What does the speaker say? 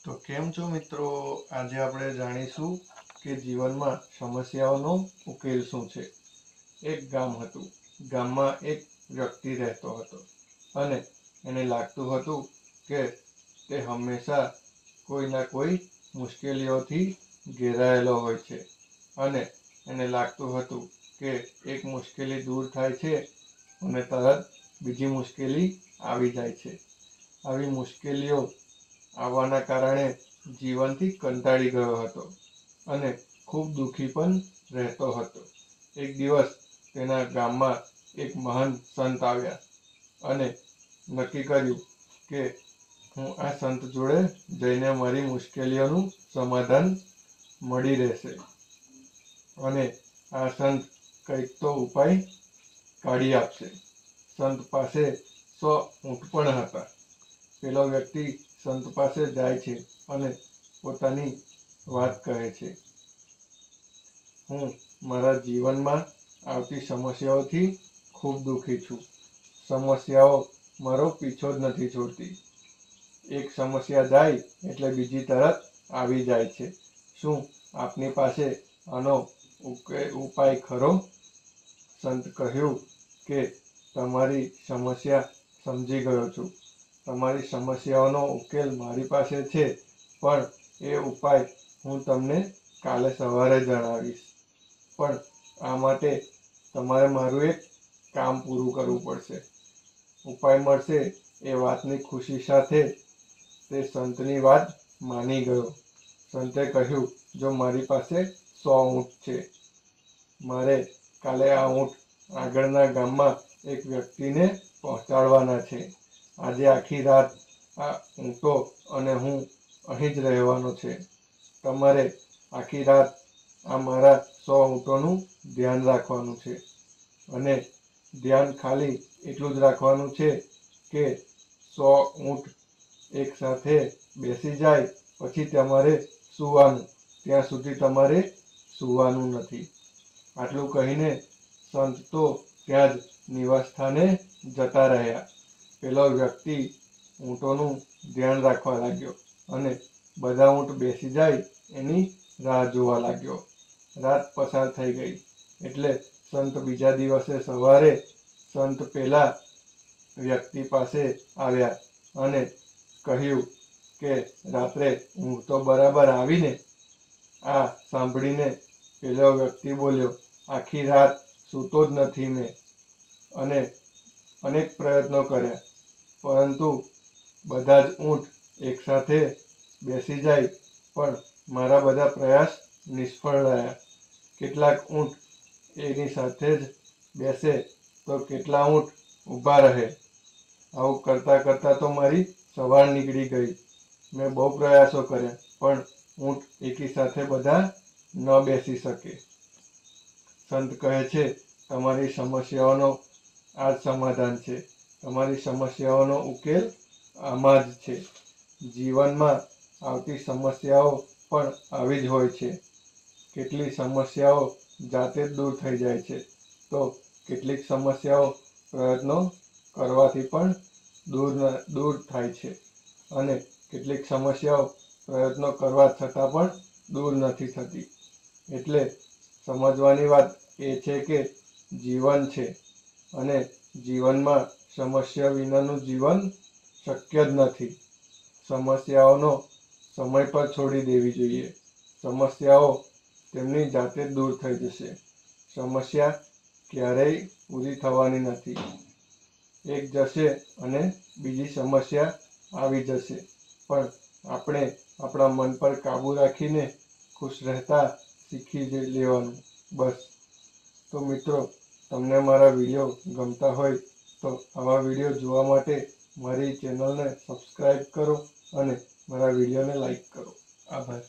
તો કેમ છો મિત્રો? આજે આપણે જાણીશું કે જીવનમાં સમસ્યાઓનો ઉકેલ શું છે. એક ગામ હતું. ગામમાં એક વ્યક્તિ રહેતો હતો અને એને લાગતું હતું કે તે હંમેશા કોઈના કોઈ મુશ્કેલીઓથી ઘેરાયેલો હોય છે અને એને લાગતું હતું કે એક મુશ્કેલી દૂર થાય છે અને તરત બીજી મુશ્કેલી આવી જાય છે. આવી મુશ્કેલીઓ આવવાના કારણે જીવનથી કંટાળી ગયો હતો અને ખૂબ દુઃખી પણ રહેતો હતો. એક દિવસ તેના ગામમાં એક મહાન સંત આવ્યા અને નક્કી કર્યું કે હું આ સંત જોડે જઈને મારી મુશ્કેલીઓનું સમાધાન મળી રહેશે અને આ સંત કંઈક તો ઉપાય કાઢી આપશે. સંત પાસે 100 ઊંટ પણ હતા. પેલો વ્યક્તિ સંત પાસે જાય છે અને પોતાની વાત કહે છે. હું મારા જીવનમાં આવતી સમસ્યાઓથી ખૂબ દુઃખી છું. સમસ્યાઓ મારો પીછો જ નથી છોડતી. એક સમસ્યા જાય એટલે બીજી તરત આવી જાય છે. શું આપની પાસે આનો ઉપાય ખરો? સંત કહ્યું કે તમારી સમસ્યા સમજી ગયો છું. તમારી સમસ્યાઓનો ઉકેલ મારી પાસે છે, પણ એ ઉપાય હું તમને કાલે સવારે જણાવીશ. પણ આ માટે તમારે મારું એક કામ પૂરું કરવું પડશે. ઉપાય મળશે એ વાતની ખુશી સાથે તે સંતની વાત માની ગયો. સંતે કહ્યું, જો મારી પાસે 100 ઊંટ છે, મારે કાલે આ ઊંટ આગળના ગામમાં એક વ્યક્તિને પહોંચાડવાના છે. આજે આખી રાત આ ઊંટો અને હું અહીં જ રહેવાનો છે. તમારે આખી રાત આ મારા 100 ઊંટોનું ધ્યાન રાખવાનું છે અને ધ્યાન ખાલી એટલું જ રાખવાનું છે કે 100 ઊંટ એક સાથે બેસી જાય પછી તમારે સૂવાનું. ત્યાં સુધી તમારે સૂવાનું નથી. આટલું કહીને સંત તો ત્યાં જ નિવાસસ્થાને જતા રહ્યા. પેલો વ્યક્તિ ઊંટોનું ધ્યાન રાખવા લાગ્યો અને બધા ઊંટ બેસી જાય એની રાહ જોવા લાગ્યો. રાત પસાર થઈ ગઈ એટલે સંત બીજા દિવસે સવારે સંત પેલા વ્યક્તિ પાસે આવ્યા અને કહ્યું કે રાત્રે ઊંઘ તો બરાબર આવીને? આ સાંભળીને પેલો વ્યક્તિ બોલ્યો, આખી રાત સૂતો જ નથી મેં અને અનેક પ્રયત્નો કર્યા, પરંતુ બધા જ ઊંટ એકસાથે બેસી જાય પણ મારા બધા પ્રયાસ નિષ્ફળ રહ્યા. કેટલાક ઊંટ એની સાથે જ બેસે તો કેટલા ઊંટ ઊભા રહે. આવું કરતાં કરતાં તો મારી સવાર નીકળી ગઈ. મેં બહુ પ્રયાસો કર્યા પણ ઊંટ એકી સાથે બધા ન બેસી શકે. સંત કહે છે, તમારી સમસ્યાઓનો આ જ સમાધાન છે. તમારી સમસ્યાઓનો ઉકેલ આમાં જ છે. જીવનમાં આવતી સમસ્યાઓ પણ આવી જ હોય છે. કેટલી સમસ્યાઓ જાતે જ દૂર થઈ જાય છે, તો કેટલીક સમસ્યાઓ પ્રયત્નો કરવાથી પણ દૂર થાય છે અને કેટલીક સમસ્યાઓ પ્રયત્નો કરવા છતાં પણ દૂર નથી થતી. એટલે સમજવાની વાત એ છે કે જીવન છે અને જીવનમાં સમસ્યા વિનાનું જીવન શક્ય જ નથી. સમસ્યાઓનો સમય પર છોડી દેવી જોઈએ. સમસ્યાઓ તેમની જાતે જ દૂર થઈ જશે. સમસ્યા ક્યારેય પૂરી થવાની નથી. એક જશે અને બીજી સમસ્યા આવી જશે. પણ આપણે આપણા મન પર કાબૂ રાખીને ખુશ રહેતા શીખી લેવાનું બસ. તો મિત્રો, તમને મારા વિડીયો ગમતા હોય તો આવા વિડીયો જોવા માટે મારી ચેનલને સબસ્ક્રાઈબ કરો અને મારા વિડીયોને લાઈક કરો. આભાર.